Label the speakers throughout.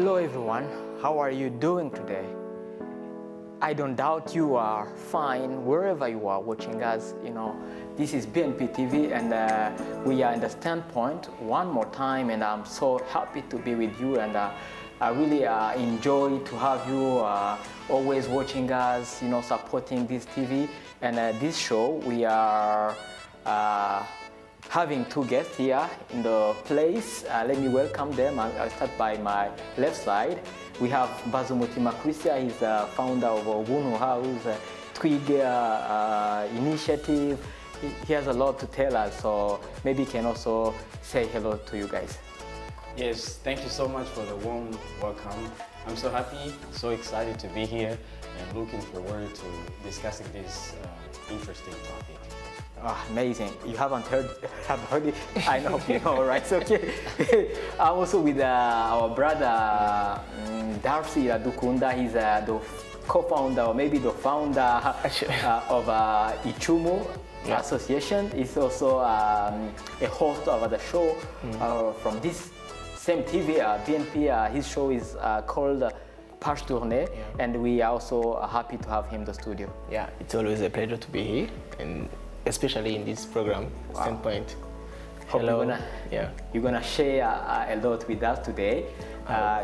Speaker 1: Hello everyone, how are you doing today? I don't doubt you are fine wherever you are watching us. This is BNP TV and we are in the standpoint one more time, and I'm so happy to be with you, and I really enjoy to have you always watching us, supporting this TV and this show. We are having two guests here in the place. Let me welcome them. I'll start by my left side. We have MBAZUMUTIMA Christian. He's the founder of Ubuntu house&Twige initiative. He has a lot to tell us, so maybe he can also say hello to you guys.
Speaker 2: Yes, thank you so much for the warm welcome. I'm so happy, so excited to be here, and looking forward to discussing this interesting topic.
Speaker 1: Amazing. You haven't heard it? I know, right? So, okay. I'm also with our brother Darcy Iradukunda. He's the co-founder, or maybe the founder of Icumu association. He's also a host of the show from this same TV, BNP. His show is called Page Tournée, and we are also happy to have him in the studio.
Speaker 3: Yeah, it's always a pleasure to be here, and especially in this program, Standpoint.
Speaker 1: Hello. You're gonna share a lot with us today.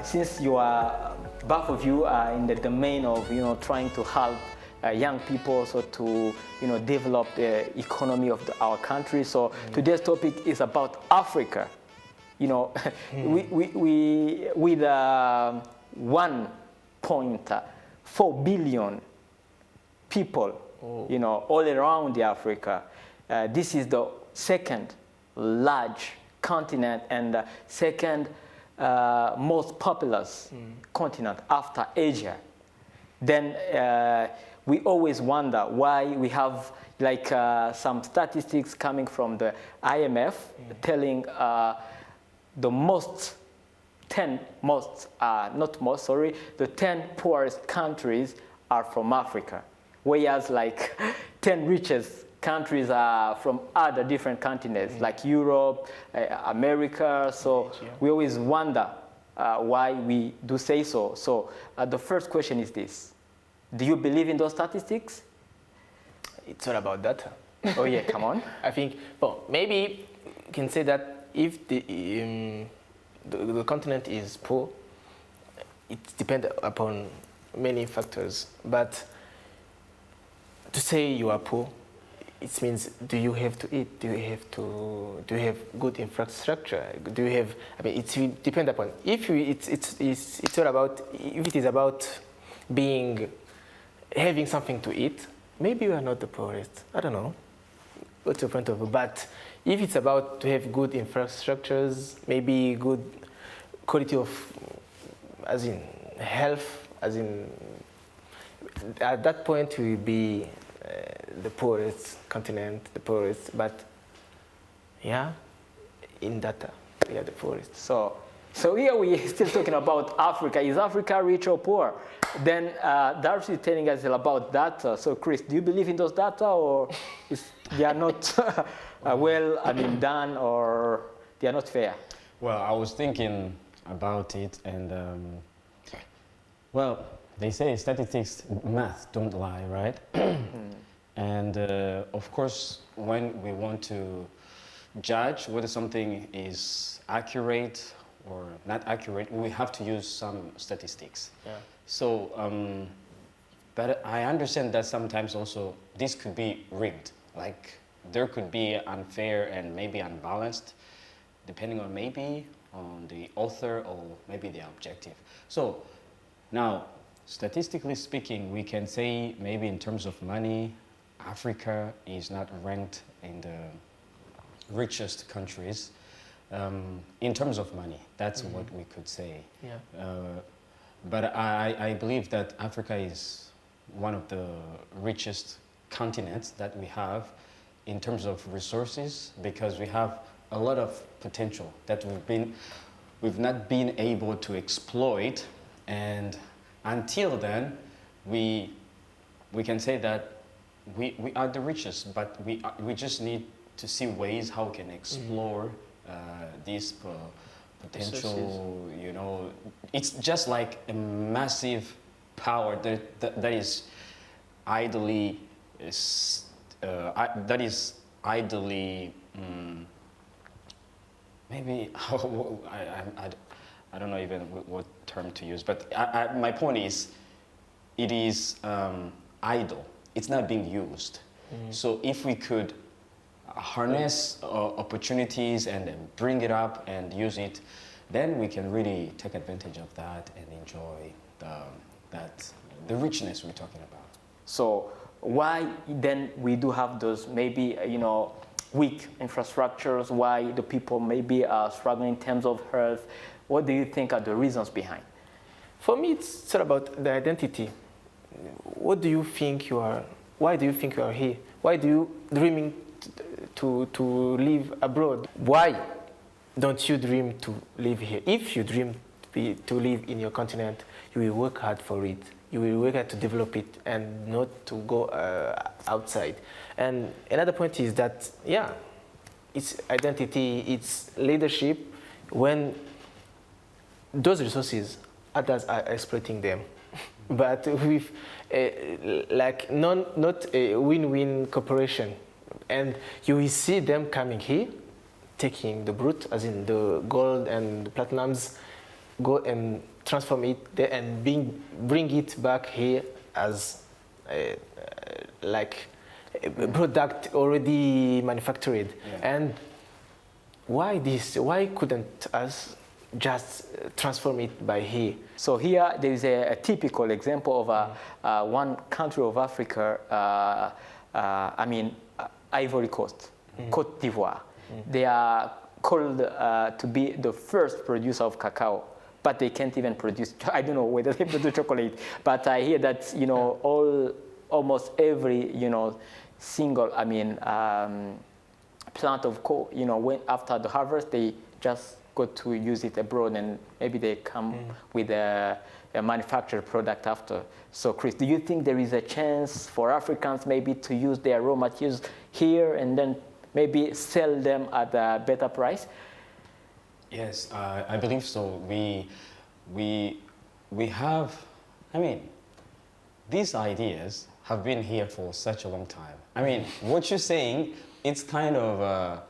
Speaker 1: Since you are, both of you are in the domain of trying to help young people also to develop the economy of our country. So today's topic is about Africa. We with 1.4 billion people, all around the Africa. This is the second large continent and the second most populous continent after Asia. Then we always wonder why we have some statistics coming from the IMF telling the 10 poorest countries are from Africa, whereas 10 richest countries are from other different continents, like Europe, America. So we always wonder why we do say so. So the first question is this: do you believe in those statistics?
Speaker 3: It's all about data.
Speaker 1: Oh yeah, come on.
Speaker 3: I think, well, maybe you can say that if the continent is poor, it depends upon many factors. But to say you are poor, it means, do you have to eat? Do you have good infrastructure? Do you have? I mean, it depends upon. If it's all about. If it is about having something to eat, maybe you are not the poorest. I don't know. What's your point of view? But if it's about to have good infrastructures, maybe good quality of, as in health, as in, at that point we will be the poorest continent, the poorest. But yeah, in data, we are the poorest.
Speaker 1: So here we are still talking about Africa. Is Africa rich or poor? Then Darcy is telling us about data. So Chris, do you believe in those data, or they are not done, or they are not fair?
Speaker 2: Well, I was thinking about it, and they say statistics, math don't lie, right? And of course, when we want to judge whether something is accurate or not accurate, we have to use some statistics.
Speaker 3: Yeah.
Speaker 2: So, but I understand that sometimes also this could be rigged. Like there could be unfair and maybe unbalanced, depending on maybe on the author or maybe the objective. So now, statistically speaking, we can say maybe in terms of money, Africa is not ranked in the richest countries. In terms of money, that's what we could say.
Speaker 3: Yeah.
Speaker 2: But I believe that Africa is one of the richest continents that we have in terms of resources, because we have a lot of potential that we've not been able to exploit, and until then we can say that we are the richest, but we just need to see ways how we can explore this potential, you know, it's just like a massive power that is idly that is idly maybe I don't know even what term to use, but my point is it is idle. It's not being used. So if we could harness opportunities and then bring it up and use it, then we can really take advantage of that and enjoy the richness we're talking about.
Speaker 1: So why then we do have those maybe, weak infrastructures, why the people maybe are struggling in terms of health? What do you think are the reasons behind?
Speaker 3: For me, it's all about the identity. What do you think you are? Why do you think you are here? Why do you dreaming to live abroad? Why don't you dream to live here? If you dream to live in your continent, you will work hard for it. You will work hard to develop it and not to go outside. And another point is that, yeah, it's identity, it's leadership. When those resources, others are exploiting them. But with not a win-win cooperation. And you will see them coming here, taking the brute, as in the gold and the platinums, go and transform it there and bring it back here as like a product already manufactured. Yeah. And why this? Why couldn't us just transform it by here?
Speaker 1: So here there is a typical example of one country of Africa, Ivory Coast, Côte d'Ivoire. They are called to be the first producer of cacao, but they can't even produce, I don't know whether they produce chocolate, but I hear that, almost every, single, plant of when after the harvest, they just go to use it abroad and maybe they come with a manufactured product after. So Chris, do you think there is a chance for Africans maybe to use their raw materials here and then maybe sell them at a better price?
Speaker 2: Yes, I believe so. We have, these ideas have been here for such a long time. What you're saying, it's kind of,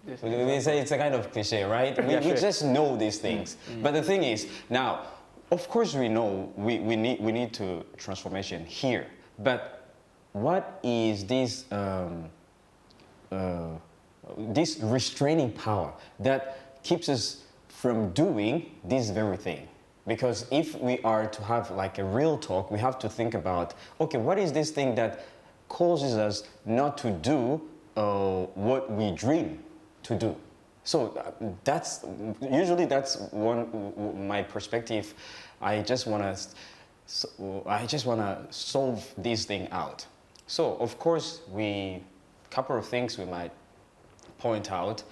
Speaker 2: they say it's a kind of cliche, right? We just know these things. But the thing is, now, of course we know we need to transformation here. But what is this this restraining power that keeps us from doing this very thing? Because if we are to have like a real talk, we have to think about, okay, what is this thing that causes us not to do what we dream to do? So that's my perspective. I just want to solve this thing out. So of course, couple of things we might point out.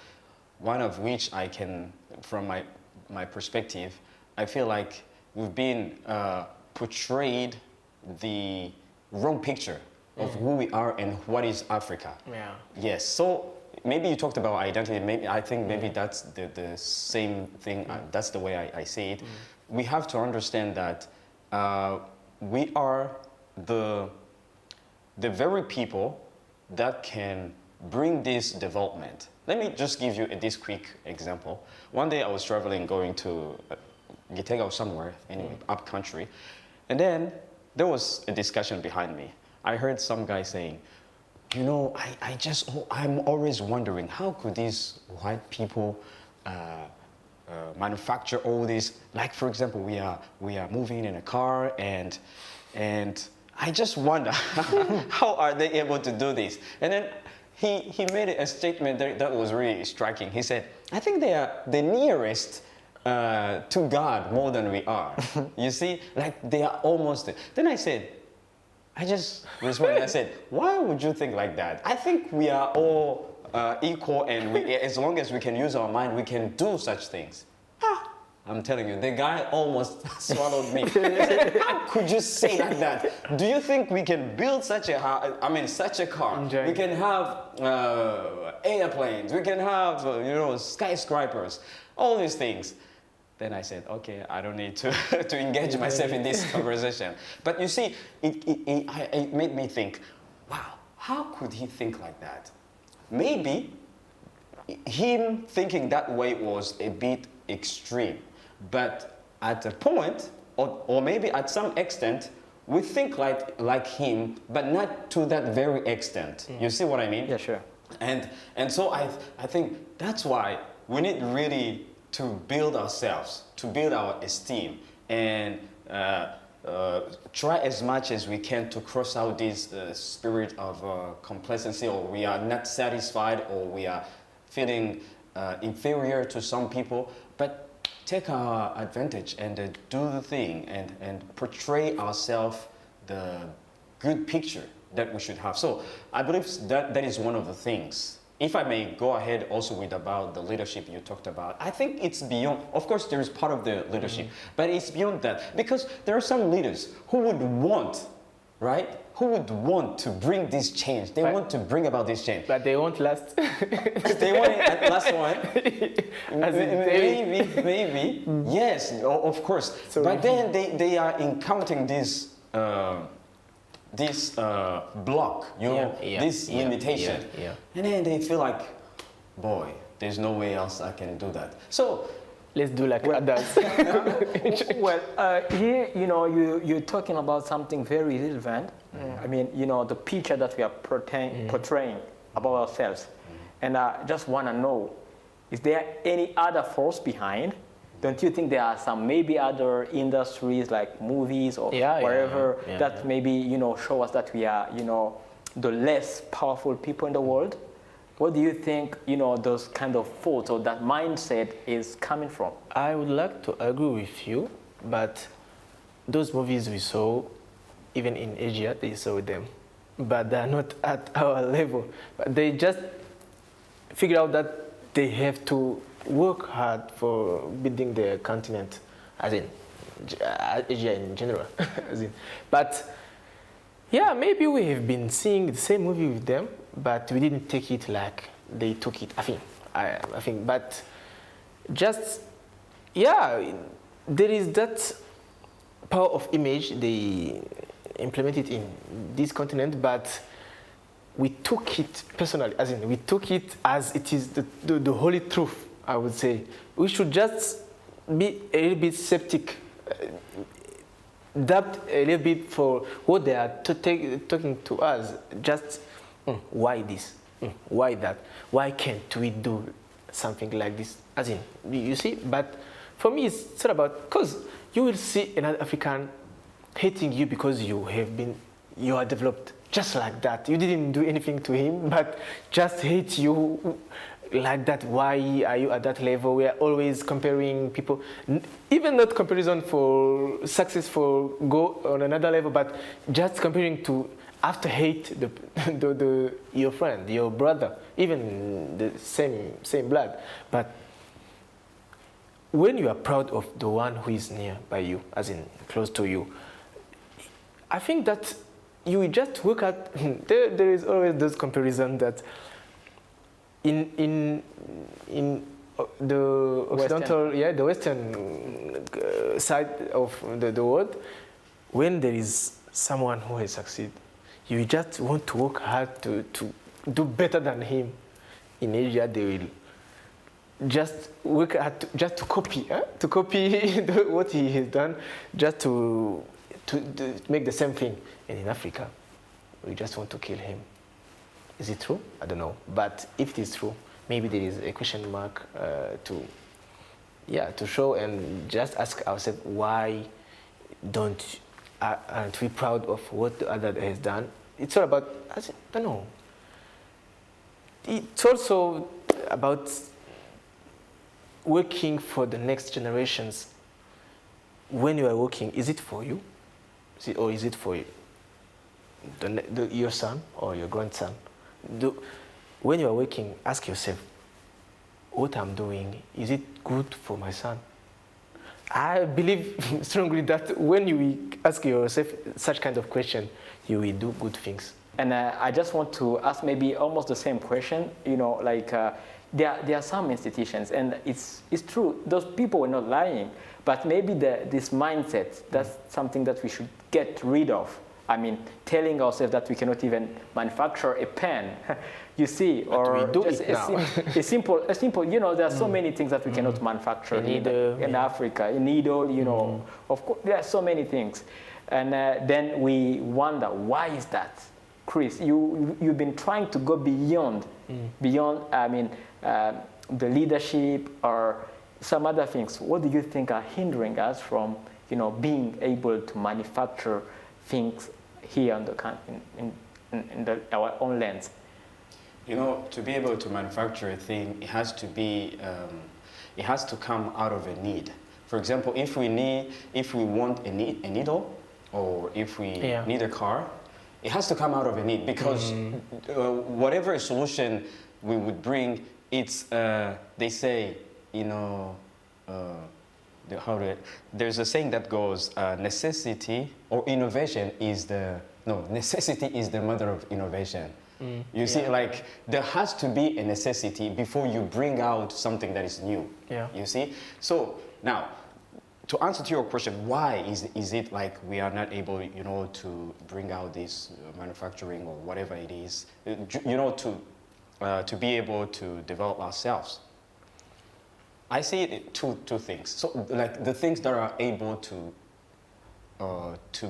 Speaker 2: One of which I can, from my perspective, I feel like we've been portrayed the wrong picture of who we are and what is Africa. Yeah. Yes. So maybe you talked about identity. I think maybe that's the same thing. That's the way I see it. We have to understand that we are the very people that can bring this development. Let me just give you this quick example. One day I was traveling, going to Gitega or somewhere, anyway, up country, and then there was a discussion behind me. I heard some guy saying, I'm always wondering, how could these white people manufacture all this? Like, for example, we are moving in a car, and I just wonder, how are they able to do this? And then he made a statement that was really striking. He said, I think they are the nearest to God more than we are. You see, like they are almost there. Then I just responded. I said, why would you think like that? I think we are all equal, and as long as we can use our mind, we can do such things. I'm telling you, the guy almost swallowed me. He said, how could you say like that? Do you think we can build such a car? Enjoy. We can have airplanes. We can have, skyscrapers. All these things. then I said, okay, I don't need to, to engage myself in this conversation. But you see, it made me think, wow, how could he think like that? Maybe him thinking that way was a bit extreme, but at a point, or maybe at some extent, we think like him, but not to that very extent. You see what I mean?
Speaker 1: Yeah, sure.
Speaker 2: And so I think that's why we need really to build ourselves, to build our esteem, and try as much as we can to cross out this spirit of complacency, or we are not satisfied, or we are feeling inferior to some people, but take our advantage and do the thing and portray ourselves the good picture that we should have. So I believe that is one of the things. If I may go ahead also with about the leadership you talked about, I think it's beyond, of course there is part of the leadership, but it's beyond that, because there are some leaders who would want, right? Who would want to bring this change. They want to bring about this change.
Speaker 3: But they won't last.
Speaker 2: They want it at last one. Maybe. Yes, of course. So but then they are encountering this block, you know, this limitation. And then they feel like, boy, there's no way else I can do that. So
Speaker 3: let's do like others.
Speaker 1: Well, here, you know, you're talking about something very relevant. I mean, you know, the picture that we are portraying about ourselves. And I just want to know, is there any other force behind? Don't you think there are some maybe other industries like movies or wherever that maybe, you know, show us that we are, you know, the less powerful people in the world? What do you think, you know, those kind of thoughts or that mindset is coming from?
Speaker 3: I would like to agree with you, but those movies we saw, even in Asia, they saw them, but they're not at our level. But they just figure out that they have to work hard for building their continent, as in Asia in general. But yeah, maybe we have been seeing the same movie with them, but we didn't take it like they took it. I think, but just there is that power of image they implemented in this continent, but we took it personally, as in we took it as it is the holy truth. I would say we should just be a little bit skeptic, doubt a little bit for what they are talking to us. Just why this? Why that? Why can't we do something like this? As in, you see. But for me, it's not about, because you will see another African hating you because you are developed just like that. You didn't do anything to him, but just hate you like that. Why are you at that level? We are always comparing people, even not comparison for success, for go on another level, but just comparing to after hate your friend, your brother, even the same blood. But when you are proud of the one who is near by you, as in close to you, I think that you will just work at. There is always this comparison that in the Occidental, the Western side of the world, when there is someone who has succeeded, you just want to work hard to do better than him. In Asia, they will just work hard to copy what he has done, just to make the same thing. And in Africa, we just want to kill him. Is it true? I don't know. But if it is true, maybe there is a question mark to show and just ask ourselves, why aren't we proud of what the other has done? It's all about, I don't know. It's also about working for the next generations. When you are working, is it for you? Or is it for your son or your grandson? When you are working, ask yourself, what I'm doing, is it good for my son? I believe strongly that when you ask yourself such kind of question, you will do good things.
Speaker 1: And I just want to ask maybe almost the same question, you know, like there are some institutions, and it's true, those people were not lying, but maybe this mindset, that's something that we should get rid of. I mean, telling ourselves that we cannot even manufacture a pen, you see, or
Speaker 3: we do
Speaker 1: just
Speaker 3: it now.
Speaker 1: a simple, you know, there are so many things that we cannot manufacture in Africa, a needle, you know, of course, there are so many things. And then we wonder, why is that? Chris, you've been trying to go beyond, I mean, the leadership or some other things. What do you think are hindering us from, you know, being able to manufacture things here on in our own lands?
Speaker 2: You know, to be able to manufacture a thing, it has to be, it has to come out of a need. For example, if we want a needle, or if we need a car, it has to come out of a need, because whatever solution we would bring, it's, they say, you know, there's a saying that goes, necessity or innovation is necessity is the mother of innovation. You see, like, there has to be a necessity before you bring out something that is new. You see? So now, to answer to your question, why is it like we are not able, you know, to bring out this manufacturing or whatever it is, you know, to be able to develop ourselves? I see it two things. So, like, the things that are able to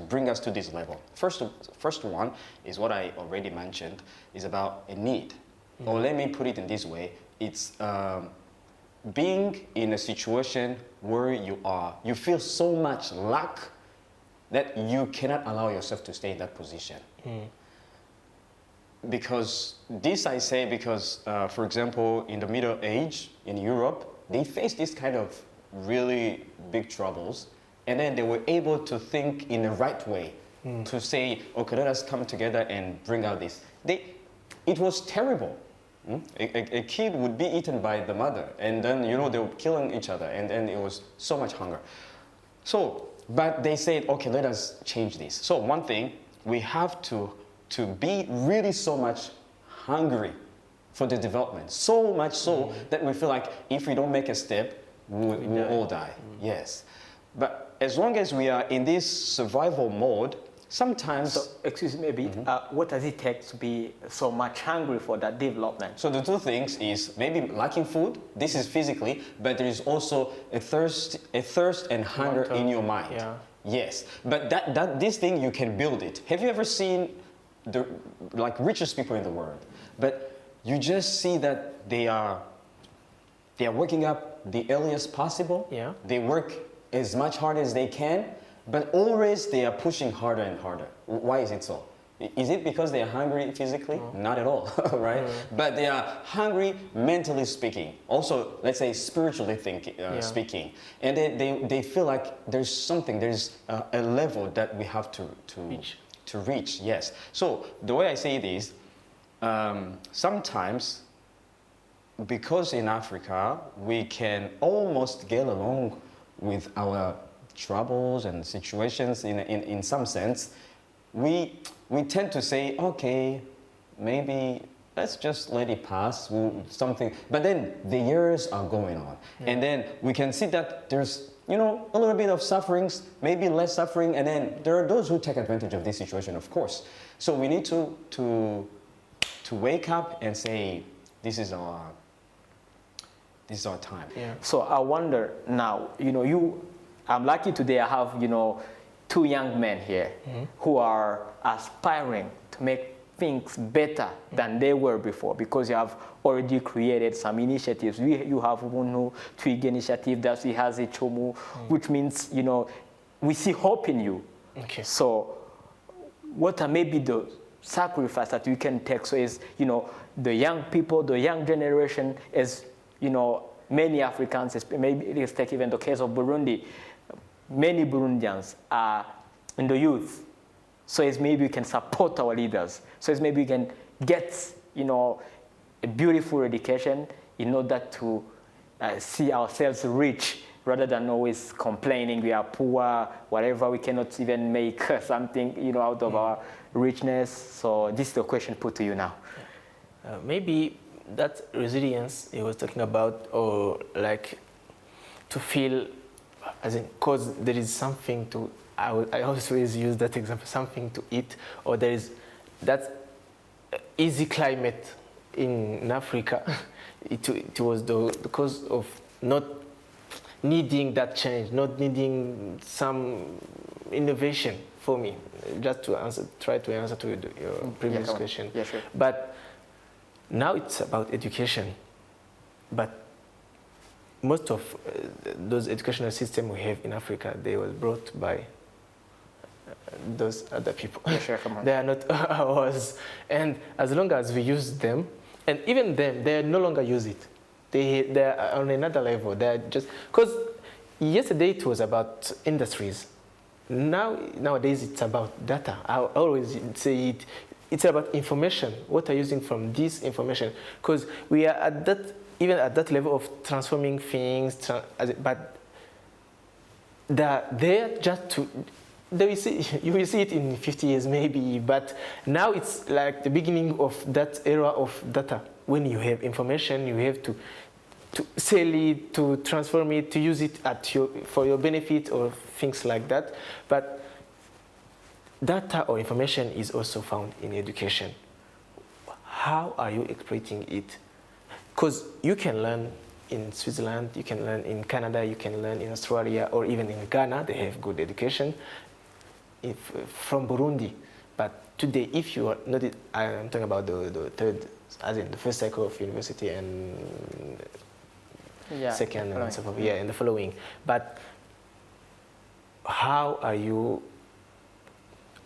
Speaker 2: bring us to this level. First one is what I already mentioned, is about a need. Or let me put it in this way, it's being in a situation where you feel so much lack that you cannot allow yourself to stay in that position. Because this I say because, for example, in the Middle Age in Europe, they faced this kind of really big troubles, and then they were able to think in the right way, to say, okay, let us come together and bring out this. It was terrible. A kid would be eaten by the mother, and then, you know, they were killing each other, and then it was so much hunger. So, but they said, okay, let us change this. So one thing, we have to be really so much hungry for the development, so much so that we feel like if we don't make a step, we'll all die. Yes. But as long as we are in this survival mode, sometimes...
Speaker 1: So, excuse me a bit, what does it take to be so much hungry for that development?
Speaker 2: So the two things is maybe lacking food, this is physically, but there is also a thirst and hunger in your mind. Yes, but this thing, you can build it. Have you ever seen the richest people in the world? But you just see that they are waking up the earliest possible. They work as much hard as they can, but always they are pushing harder and harder. Why is it so? Is it because they are hungry physically? No. Not at all, right? But they are hungry mentally speaking. Also, let's say spiritually speaking. And they feel like there's something, there's a level that we have to reach. Yes. So the way I say it is, sometimes, because in Africa, we can almost get along with our troubles and situations in some sense, we tend to say, okay, maybe let's just let it pass, something. But then the years are going on. And then we can see that there's, you know, a little bit of sufferings, maybe less suffering, and then there are those who take advantage of this situation, of course. So we need to wake up and say, this is our time.
Speaker 1: So I wonder now, you know, I'm lucky today I have, you know, two young men here who are aspiring to make things better than they were before, because you have already created some initiatives. You have Ubuntu, Twige initiative, Darcy has Icumu, which means, you know, we see hope in you. So what are maybe the sacrifice that we can take? So is, you know, the young people, the young generation, as, you know, many Africans, maybe let's take even the case of Burundi, many Burundians are in the youth. So as maybe we can support our leaders. So as maybe we can get, you know, a beautiful education in order to see ourselves rich, rather than always complaining we are poor, whatever, we cannot even make something, you know, out of our richness. So this is the question put to you now.
Speaker 3: Maybe that resilience he was talking about, or like to feel, as in, cause there is something to, I always use that example, something to eat, or there is that easy climate in Africa. It was the cause of not needing that change, not needing some innovation for me. Just to try to answer to your previous question.
Speaker 1: Yeah, sure.
Speaker 3: But now it's about education. But most of those educational systems we have in Africa, they were brought by those other people.
Speaker 1: Yeah, sure, come on.
Speaker 3: They are not ours. And as long as we use them, and even them, they no longer use it. They are on another level. They are just, because yesterday it was about industries. Nowadays it's about data. I always say it's about information. What are you using from this information? Because we are at that, even at that level of transforming things, but they're there just to, you will see it in 50 years maybe, but now it's like the beginning of that era of data. When you have information, you have to sell it, to transform it, to use it for your benefit or things like that. But data or information is also found in education. How are you exploiting it? Because you can learn in Switzerland, you can learn in Canada, you can learn in Australia, or even in Ghana, they have good education. From Burundi. But today, if you are not, I'm talking about the third, as in the first cycle of university and second and so forth, and the following. But how are you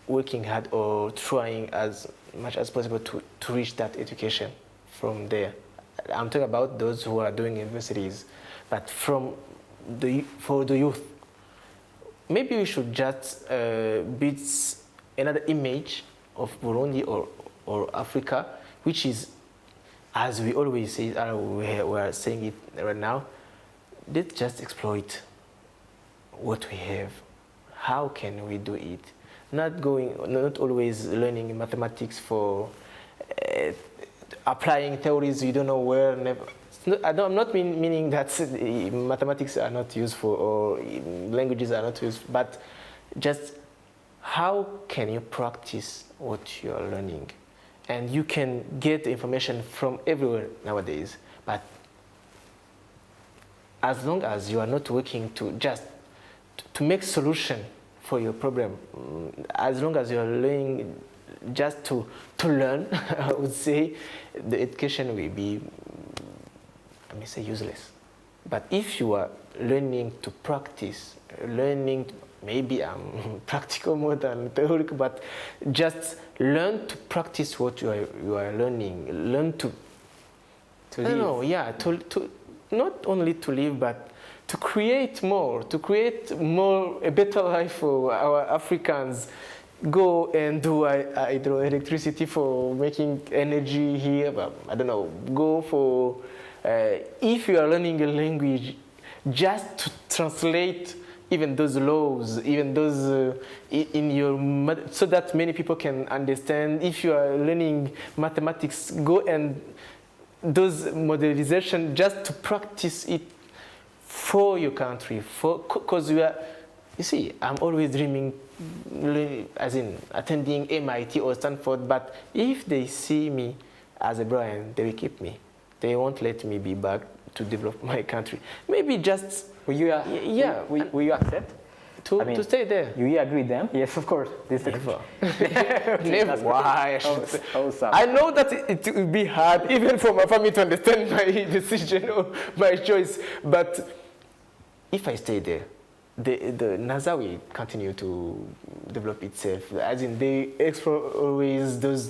Speaker 3: working hard or trying as much as possible to reach that education from there? I'm talking about those who are doing universities, but for the youth, maybe we should just build another image of Burundi or Africa, which is, as we always say, we are saying it right now, let's just exploit what we have. How can we do it? Not always learning mathematics for applying theories you don't know where. I'm not meaning that mathematics are not useful or languages are not useful, but just how can you practice what you are learning? And you can get information from everywhere nowadays, but as long as you are not working to just to make solution for your problem, as long as you are learning just to learn, I would say the education will be, I may say, useless. But if you are learning to practice, maybe I'm practical more than theoretical, but just learn to practice what you are learning. Learn to live. To not only to live, but to create more, a better life for our Africans. Go and do hydroelectricity for making energy here, but I don't know, go for, if you are learning a language, just to translate even those laws, even those in your, so that many people can understand. If you are learning mathematics, go and those modelization just to practice it for your country, because you see, I'm always dreaming, as in attending MIT or Stanford, but if they see me as a Brian, they will keep me. They won't let me be back to develop my country. Maybe just...
Speaker 1: Will you accept?
Speaker 3: To stay there.
Speaker 1: You agree with them? Yes, of course.
Speaker 3: Never. Never. Why? I know that it will be hard even for my family to understand my decision or my choice, but if I stay there, the NASA will continue to develop itself. As in, they explore always those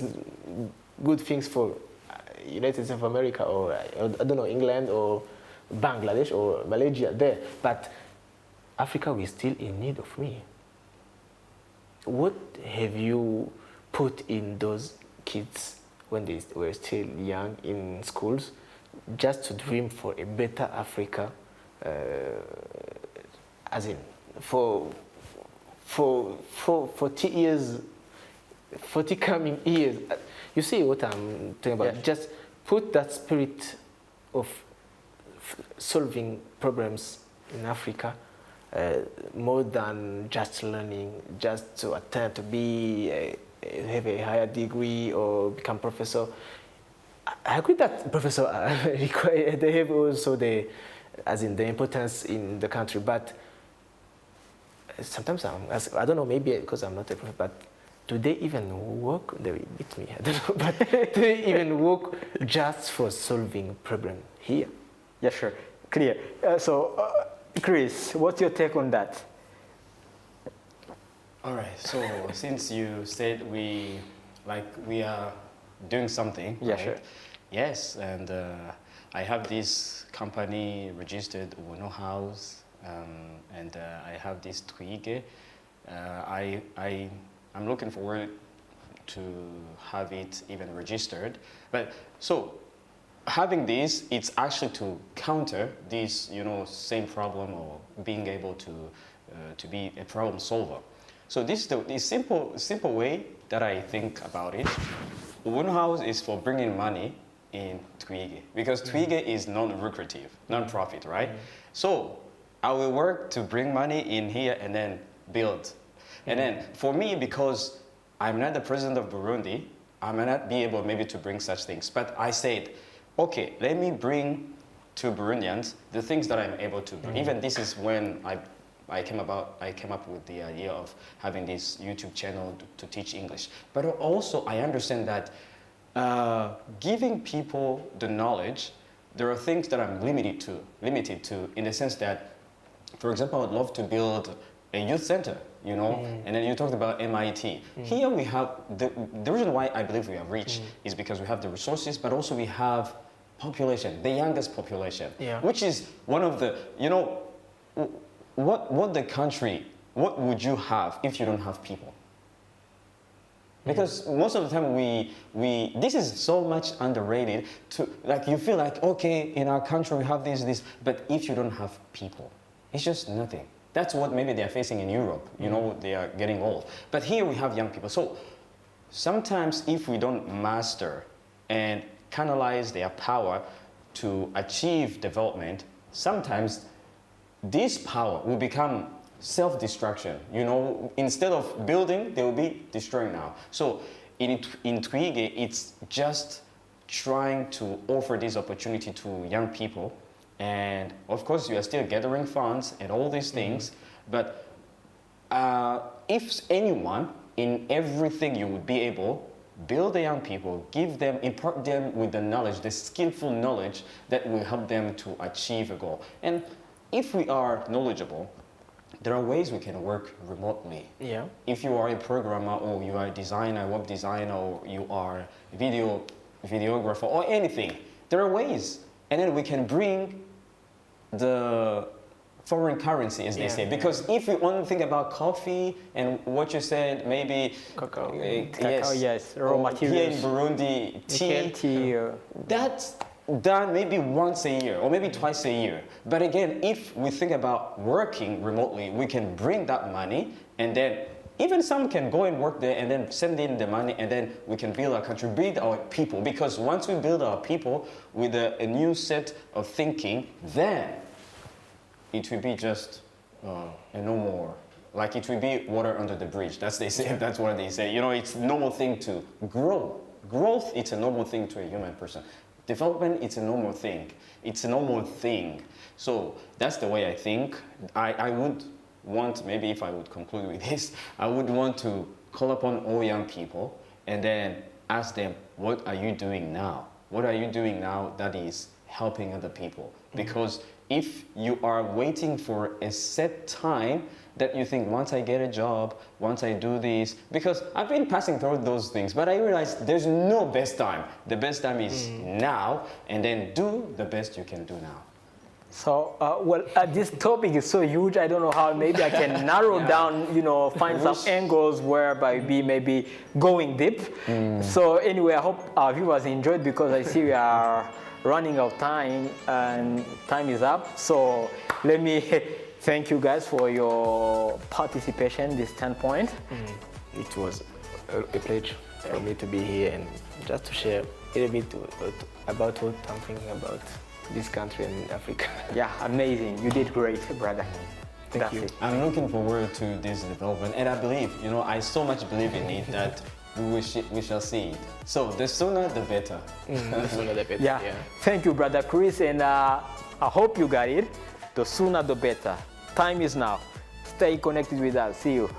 Speaker 3: good things for United States of America or I don't know, England or Bangladesh or Malaysia there. But Africa is still in need of me. What have you put in those kids when they were still young in schools, just to dream for a better Africa? As in, for 40 years, 40 coming years. You see what I'm talking about? Yeah. Just put that spirit of solving problems in Africa more than just learning, just to attempt to have a higher degree or become professor. I agree that professors they have also the importance in the country, but sometimes I don't know, maybe because I'm not a professor, but do they even work? They will beat me, I don't know, but do they even work just for solving problem here?
Speaker 1: Yeah, sure, clear. Chris, what's your take on that?
Speaker 2: All right. So since you said we are doing something.
Speaker 1: Yeah,
Speaker 2: right?
Speaker 1: sure.
Speaker 2: Yes, and I have this company registered, Ubuntu House, and I have this Twige. I'm looking forward to have it even registered. But so having this, it's actually to counter this, same problem or being able to be a problem solver. So this is the simple way that I think about it. Ubuntu House is for bringing money in Twige because Twige is non-lucrative, non-profit, right? So I will work to bring money in here and then build. And then for me, because I'm not the president of Burundi, I may not be able maybe to bring such things. But I said, okay, let me bring to Burundians the things that I'm able to bring. Even this is when I came up with the idea of having this YouTube channel to teach English. But also I understand that giving people the knowledge, there are things that I'm limited to in the sense that, for example, I'd love to build a youth center, and then you talked about MIT. Here we have, the reason why I believe we are rich is because we have the resources, but also we have population, the youngest population, which is one of the, what would you have if you don't have people? Because most of the time this is so much underrated you feel like, okay, in our country we have this, but if you don't have people, it's just nothing. That's what maybe they're facing in Europe, they are getting old. But here we have young people. So sometimes if we don't master and canalize their power to achieve development, sometimes this power will become self-destruction. Instead of building, they will be destroying now. So in Twige, it's just trying to offer this opportunity to young people. And of course, you are still gathering funds and all these things. But if anyone, in everything you would be able, build the young people, impart them with the knowledge, the skillful knowledge that will help them to achieve a goal. And if we are knowledgeable, there are ways we can work remotely. Yeah. If you are a programmer or you are a designer, web designer, or you are a videographer or anything, there are ways. And then we can bring the foreign currency, as they say. Because if we only think about coffee and what you said, maybe
Speaker 1: cacao,
Speaker 2: raw materials. Here in Burundi, tea. That's done maybe once a year or maybe twice a year. But again, if we think about working remotely, we can bring that money, and then even some can go and work there and then send in the money, and then we can build our country, build our people. Because once we build our people with a new set of thinking, then it will be just no more. Like it will be water under the bridge. That's what they say. It's a normal thing to grow. Growth, it's a normal thing to a human person. Development, it's a normal thing. It's a normal thing. So that's the way I think. I would want, maybe if I would conclude with this, I would want to call upon all young people and then ask them, what are you doing now? What are you doing now that is helping other people? Because if you are waiting for a set time that you think, once I get a job, once I do this, because I've been passing through those things, but I realized there's no best time. The best time is now, and then do the best you can do now.
Speaker 1: So, this topic is so huge, I don't know how maybe I can narrow down, find some angles whereby we may be going deep. So anyway, I hope our viewers enjoyed, because I see we are running out of time and time is up. So let me thank you guys for your participation, this 10 point.
Speaker 3: It was a pleasure. for me to be here and just to share a little bit about what I'm thinking about this country and Africa.
Speaker 1: Yeah, amazing. You did great, brother.
Speaker 3: Thank you.
Speaker 2: I'm looking forward to this development, and I believe, I so much believe in it that we shall see it. So the sooner the better.
Speaker 3: The sooner the better.
Speaker 1: Yeah. Thank you, brother Chris, and I hope you got it. The sooner the better. Time is now. Stay connected with us. See you.